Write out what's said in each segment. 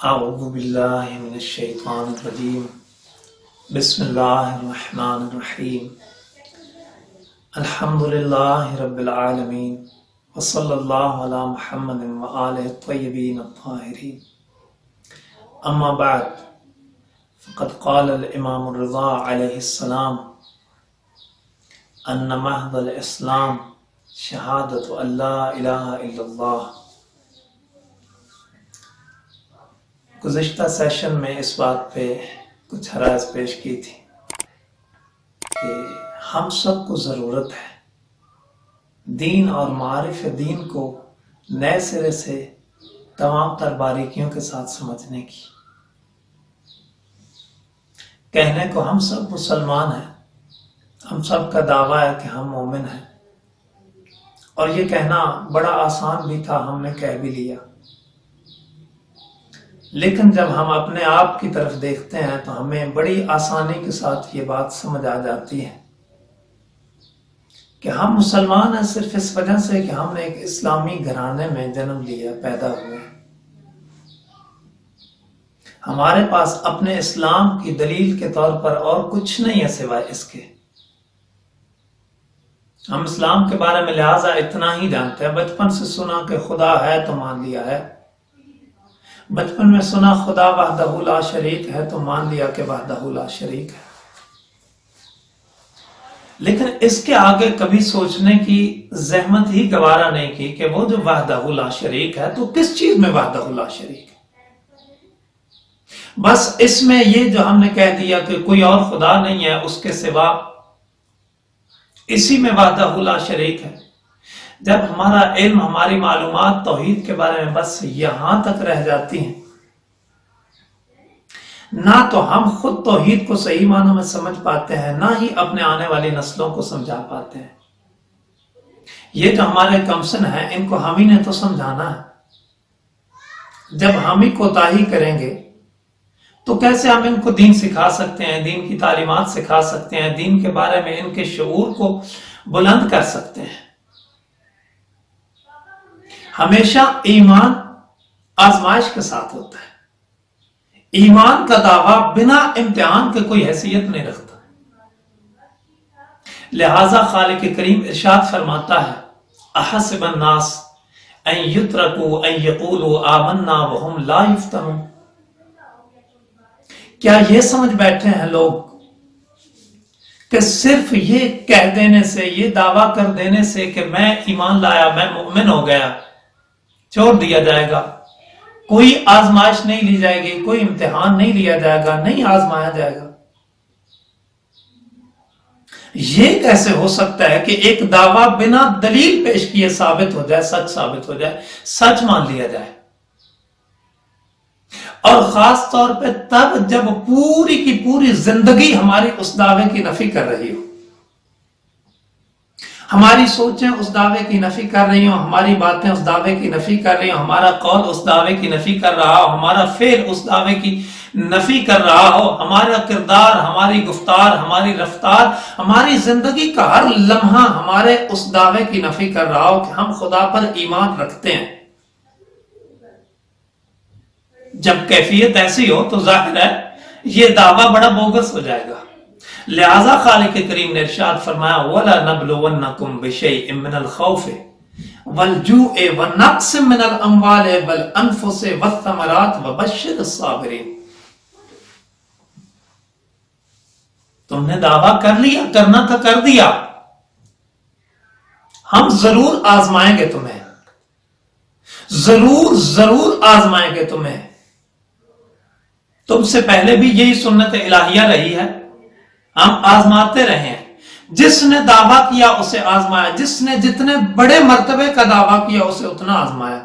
أعوذ بالله من الشيطان الرجيم بسم الله الرحمن الرحيم الحمد لله رب العالمين وصلى الله على محمد وآله الطيبين الطاهرين أما بعد فقد قال الإمام الرضا عليه السلام أن مهد الإسلام شهادة أن لا إله إلا الله۔ گزشتہ سیشن میں اس بات پہ کچھ حرائض پیش کی تھی کہ ہم سب کو ضرورت ہے دین اور معارف دین کو نئے سرے سے تمام تر باریکیوں کے ساتھ سمجھنے کی۔ کہنے کو ہم سب مسلمان ہیں، ہم سب کا دعویٰ ہے کہ ہم مومن ہیں، اور یہ کہنا بڑا آسان بھی تھا، ہم نے کہہ بھی لیا۔ لیکن جب ہم اپنے آپ کی طرف دیکھتے ہیں تو ہمیں بڑی آسانی کے ساتھ یہ بات سمجھ آ جاتی ہے کہ ہم مسلمان ہیں صرف اس وجہ سے کہ ہم نے ایک اسلامی گھرانے میں جنم لیا، پیدا ہوئے۔ ہمارے پاس اپنے اسلام کی دلیل کے طور پر اور کچھ نہیں ہے سوائے اس کے۔ ہم اسلام کے بارے میں لہٰذا اتنا ہی جانتے ہیں، بچپن سے سنا کہ خدا ہے تو مان لیا ہے، بچپن میں سنا خدا وحدہ لا شریک ہے تو مان لیا کہ وحدہ لا شریک ہے۔ لیکن اس کے آگے کبھی سوچنے کی زحمت ہی گوارا نہیں کی کہ وہ جو وحدہ لا شریک ہے تو کس چیز میں وحدہ لا شریک ہے۔ بس اس میں یہ جو ہم نے کہہ دیا کہ کوئی اور خدا نہیں ہے اس کے سوا، اسی میں وحدہ لا شریک ہے۔ جب ہمارا علم، ہماری معلومات توحید کے بارے میں بس یہاں تک رہ جاتی ہیں، نہ تو ہم خود توحید کو صحیح معنوں میں سمجھ پاتے ہیں، نہ ہی اپنے آنے والی نسلوں کو سمجھا پاتے ہیں۔ یہ جو ہمارے کمسن ہیں ان کو ہم ہی نے تو سمجھانا ہے۔ جب ہم ہی کوتاہی کریں گے تو کیسے ہم ان کو دین سکھا سکتے ہیں، دین کی تعلیمات سکھا سکتے ہیں، دین کے بارے میں ان کے شعور کو بلند کر سکتے ہیں۔ ہمیشہ ایمان آزمائش کے ساتھ ہوتا ہے۔ ایمان کا دعویٰ بنا امتحان کے کوئی حیثیت نہیں رکھتا۔ لہذا خالق کریم ارشاد فرماتا ہے احسب الناس ان یترکوا ان یقولوا آمنا وهم لا یفتنون۔ کیا یہ سمجھ بیٹھے ہیں لوگ کہ صرف یہ کہہ دینے سے، یہ دعویٰ کر دینے سے کہ میں ایمان لایا، میں مومن ہو گیا، چھوڑ دیا جائے گا، کوئی آزمائش نہیں لی جائے گی، کوئی امتحان نہیں لیا جائے گا، نہیں آزمایا جائے گا؟ یہ کیسے ہو سکتا ہے کہ ایک دعویٰ بنا دلیل پیش کیے ثابت ہو جائے، سچ ثابت ہو جائے، سچ مان لیا جائے؟ اور خاص طور پہ تب جب پوری کی پوری زندگی ہماری اس دعوے کی نفی کر رہی ہو، ہماری سوچیں اس دعوے کی نفی کر رہی ہوں، ہماری باتیں اس دعوے کی نفی کر رہی ہوں، ہمارا قول اس دعوے کی نفی کر رہا ہو، ہمارا فعل اس دعوے کی نفی کر رہا ہو، ہمارا کردار، ہماری گفتار، ہماری رفتار، ہماری زندگی کا ہر لمحہ ہمارے اس دعوے کی نفی کر رہا ہو کہ ہم خدا پر ایمان رکھتے ہیں۔ جب کیفیت ایسی ہو تو ظاہر ہے یہ دعویٰ بڑا بوگس ہو جائے گا۔ لہذا خالق کریم نے ارشاد فرمایا وَلَنَبْلُوَنَّكُمْ بِشَيْءٍ مِّنَ الْخَوْفِ وَالْجُوعِ وَنَقْصٍ مِّنَ الْأَمْوَالِ وَالْأَنفُسِ وَالثَّمَرَاتِ وَبَشِّرِ الصَّابِرِينَ۔ تم نے دعویٰ کر لیا، کرنا تھا کر دیا، ہم ضرور آزمائیں گے تمہیں، ضرور آزمائیں گے تمہیں۔ تم سے پہلے بھی یہی سنت الہیہ رہی ہے، ہم آزماتے رہے ہیں۔ جس نے دعویٰ کیا اسے آزمایا، جس نے جتنے بڑے مرتبے کا دعویٰ کیا اسے اتنا آزمایا،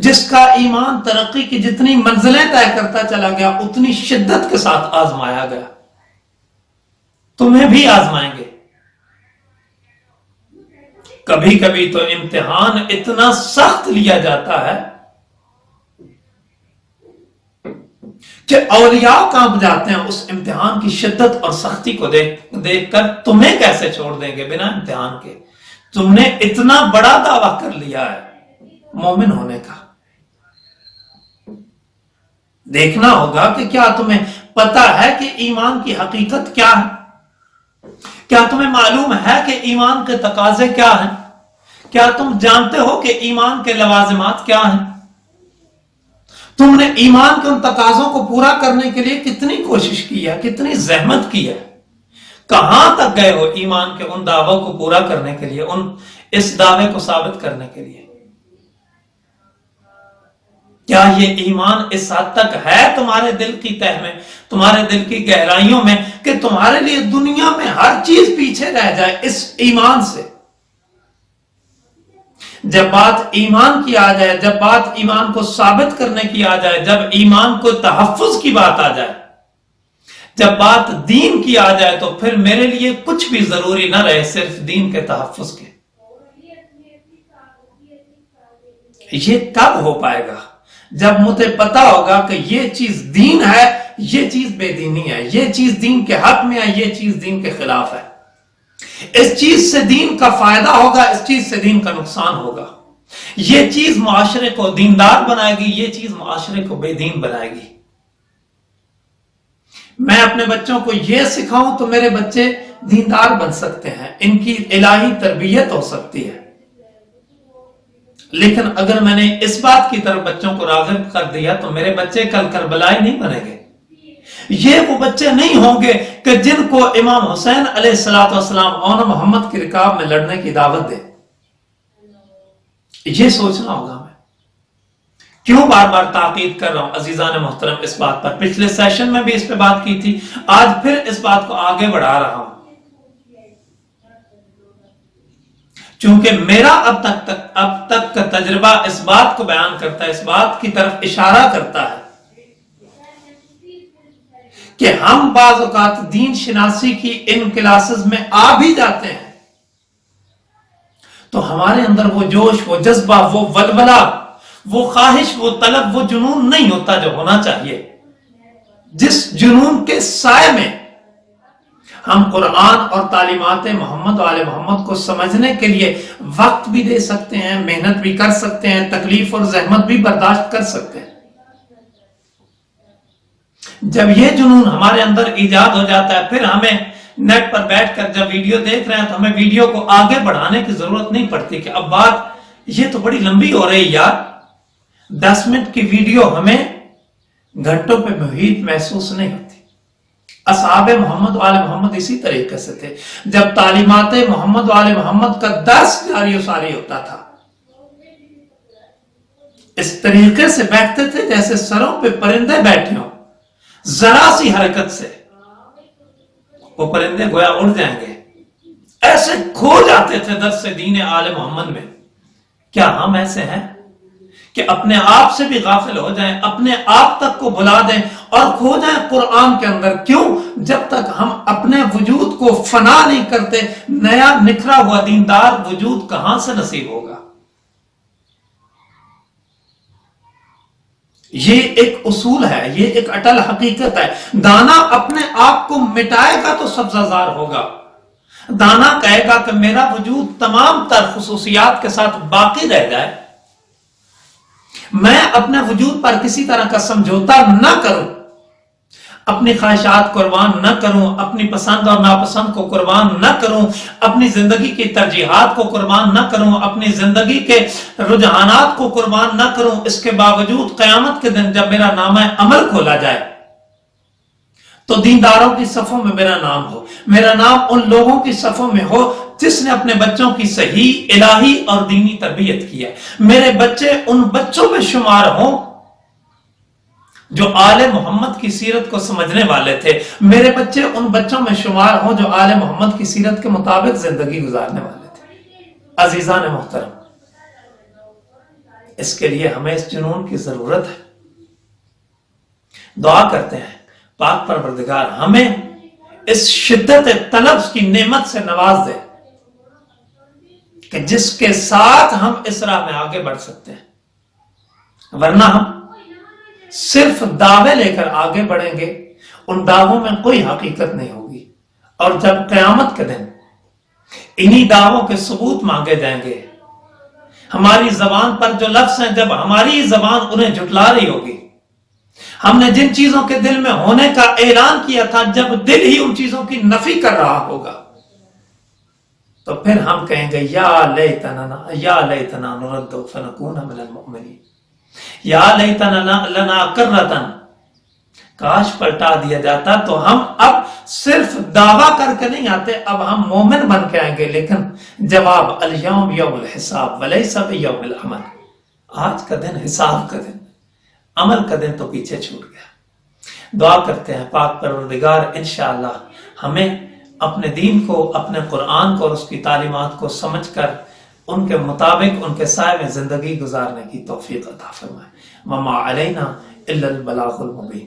جس کا ایمان ترقی کی جتنی منزلیں طے کرتا چلا گیا اتنی شدت کے ساتھ آزمایا گیا۔ تمہیں بھی آزمائیں گے۔ کبھی کبھی تو امتحان اتنا سخت لیا جاتا ہے کہ اولیاء کانپ جاتے ہیں اس امتحان کی شدت اور سختی کو دیکھ کر۔ تمہیں کیسے چھوڑ دیں گے بنا امتحان کے؟ تم نے اتنا بڑا دعویٰ کر لیا ہے مومن ہونے کا، دیکھنا ہوگا کہ کیا تمہیں پتا ہے کہ ایمان کی حقیقت کیا ہے؟ کیا تمہیں معلوم ہے کہ ایمان کے تقاضے کیا ہیں؟ کیا تم جانتے ہو کہ ایمان کے لوازمات کیا ہیں؟ تم نے ایمان کے ان تقاضوں کو پورا کرنے کے لیے کتنی کوشش کی ہے، کتنی زحمت کی ہے؟ کہاں تک گئے ہو ایمان کے ان دعووں کو پورا کرنے کے لیے، اس دعوے کو ثابت کرنے کے لیے؟ کیا یہ ایمان اس حد تک ہے تمہارے دل کی تہ میں، تمہارے دل کی گہرائیوں میں، کہ تمہارے لیے دنیا میں ہر چیز پیچھے رہ جائے اس ایمان سے؟ جب بات ایمان کی آ جائے، جب بات ایمان کو ثابت کرنے کی آ جائے، جب ایمان کو تحفظ کی بات آ جائے، جب بات دین کی آ جائے، تو پھر میرے لیے کچھ بھی ضروری نہ رہے صرف دین کے تحفظ کے۔ یہ کب ہو پائے گا؟ جب مجھے پتا ہوگا کہ یہ چیز دین ہے، یہ چیز بے دینی ہے، یہ چیز دین کے حق میں ہے، یہ چیز دین کے خلاف ہے، اس چیز سے دین کا فائدہ ہوگا، اس چیز سے دین کا نقصان ہوگا، یہ چیز معاشرے کو دیندار بنائے گی، یہ چیز معاشرے کو بے دین بنائے گی۔ میں اپنے بچوں کو یہ سکھاؤں تو میرے بچے دیندار بن سکتے ہیں، ان کی الہی تربیت ہو سکتی ہے، لیکن اگر میں نے اس بات کی طرف بچوں کو راغب کر دیا تو میرے بچے کل کربلائی نہیں بنیں گے۔ یہ وہ بچے نہیں ہوں گے کہ جن کو امام حسین علیہ السلام اور محمد کی رکاب میں لڑنے کی دعوت دے۔ یہ سوچنا ہوگا۔ میں کیوں بار بار تاکید کر رہا ہوں عزیزان محترم اس بات پر؟ پچھلے سیشن میں بھی اس پہ بات کی تھی، آج پھر اس بات کو آگے بڑھا رہا ہوں، چونکہ میرا اب تک کا تجربہ اس بات کو بیان کرتا ہے، اس بات کی طرف اشارہ کرتا ہے کہ ہم بعض اوقات دین شناسی کی ان کلاسز میں آ بھی جاتے ہیں تو ہمارے اندر وہ جوش، وہ جذبہ، وہ ولولہ، وہ خواہش، وہ طلب، وہ جنون نہیں ہوتا جو ہونا چاہیے، جس جنون کے سائے میں ہم قرآن اور تعلیمات محمد و آل محمد کو سمجھنے کے لیے وقت بھی دے سکتے ہیں، محنت بھی کر سکتے ہیں، تکلیف اور زحمت بھی برداشت کر سکتے ہیں۔ جب یہ جنون ہمارے اندر ایجاد ہو جاتا ہے، پھر ہمیں نیٹ پر بیٹھ کر جب ویڈیو دیکھ رہے ہیں تو ہمیں ویڈیو کو آگے بڑھانے کی ضرورت نہیں پڑتی کہ اب بات یہ تو بڑی لمبی ہو رہی یار، 10 منٹ کی ویڈیو ہمیں گھنٹوں پہ محیط محسوس نہیں ہوتی۔ اصحاب محمد و آل محمد اسی طریقے سے تھے، جب تعلیمات محمد و آل محمد کا درس جاری و ساری ہوتا تھا اس طریقے سے بیٹھتے تھے جیسے سروں پہ پرندے بیٹھے ہوں، ذرا سی حرکت سے وہ پرندے گویا اڑ جائیں گے، ایسے کھو جاتے تھے درس دین آل محمد میں۔ کیا ہم ایسے ہیں کہ اپنے آپ سے بھی غافل ہو جائیں، اپنے آپ تک کو بھلا دیں اور کھو جائیں قرآن کے اندر؟ کیوں؟ جب تک ہم اپنے وجود کو فنا نہیں کرتے، نیا نکھرا ہوا دیندار وجود کہاں سے نصیب ہوگا؟ یہ ایک اصول ہے، یہ ایک اٹل حقیقت ہے۔ دانا اپنے آپ کو مٹائے گا تو سبزہ زار ہوگا، دانا کہے گا کہ میرا وجود تمام تر خصوصیات کے ساتھ باقی رہ جائے، میں اپنے وجود پر کسی طرح کا سمجھوتا نہ کروں، اپنی خواہشات قربان نہ کروں، اپنی پسند اور ناپسند کو قربان نہ کروں، اپنی زندگی کی ترجیحات کو قربان نہ کروں، اپنی زندگی کے رجحانات کو قربان نہ کروں۔ اس کے باوجود قیامت کے دن جب میرا نامہ عمل کھولا جائے تو دینداروں کی صفوں میں میرا نام ہو، میرا نام ان لوگوں کی صفوں میں ہو جس نے اپنے بچوں کی صحیح الہی اور دینی تربیت کی ہے، میرے بچے ان بچوں میں شمار ہوں جو آل محمد کی سیرت کو سمجھنے والے تھے، میرے بچے ان بچوں میں شمار ہوں جو آل محمد کی سیرت کے مطابق زندگی گزارنے والے تھے۔ عزیزان محترم، اس کے لیے ہمیں اس جنون کی ضرورت ہے۔ دعا کرتے ہیں پاک پروردگار ہمیں اس شدت طلب کی نعمت سے نواز دے کہ جس کے ساتھ ہم اس راہ میں آگے بڑھ سکتے ہیں، ورنہ ہم صرف دعوے لے کر آگے بڑھیں گے، ان دعووں میں کوئی حقیقت نہیں ہوگی، اور جب قیامت کے دن انہی دعووں کے ثبوت مانگے جائیں گے، ہماری زبان پر جو لفظ ہیں جب ہماری زبان انہیں جھٹلا رہی ہوگی، ہم نے جن چیزوں کے دل میں ہونے کا اعلان کیا تھا، جب دل ہی ان چیزوں کی نفی کر رہا ہوگا تو پھر ہم کہیں گے یا لیتنا نرد فنکون من المؤمنین، یا لیتنا لنا کرتن، کاش پلٹا دیا جاتا تو ہم اب صرف دعویٰ کر کے نہیں آتے، اب ہم مومن بن کے آئیں گے۔ لیکن جواب الیوم یوم الحساب ولیس بیوم العمل، آج کا دن حساب کا دن، عمل کا دن تو پیچھے چھوٹ گیا۔ دعا کرتے ہیں پاک پروردگار انشاءاللہ ہمیں اپنے دین کو، اپنے قرآن کو اور اس کی تعلیمات کو سمجھ کر ان کے مطابق ان کے سائے میں زندگی گزارنے کی توفیق عطا فرمائے۔ وما علینا الا البلاغ المبین۔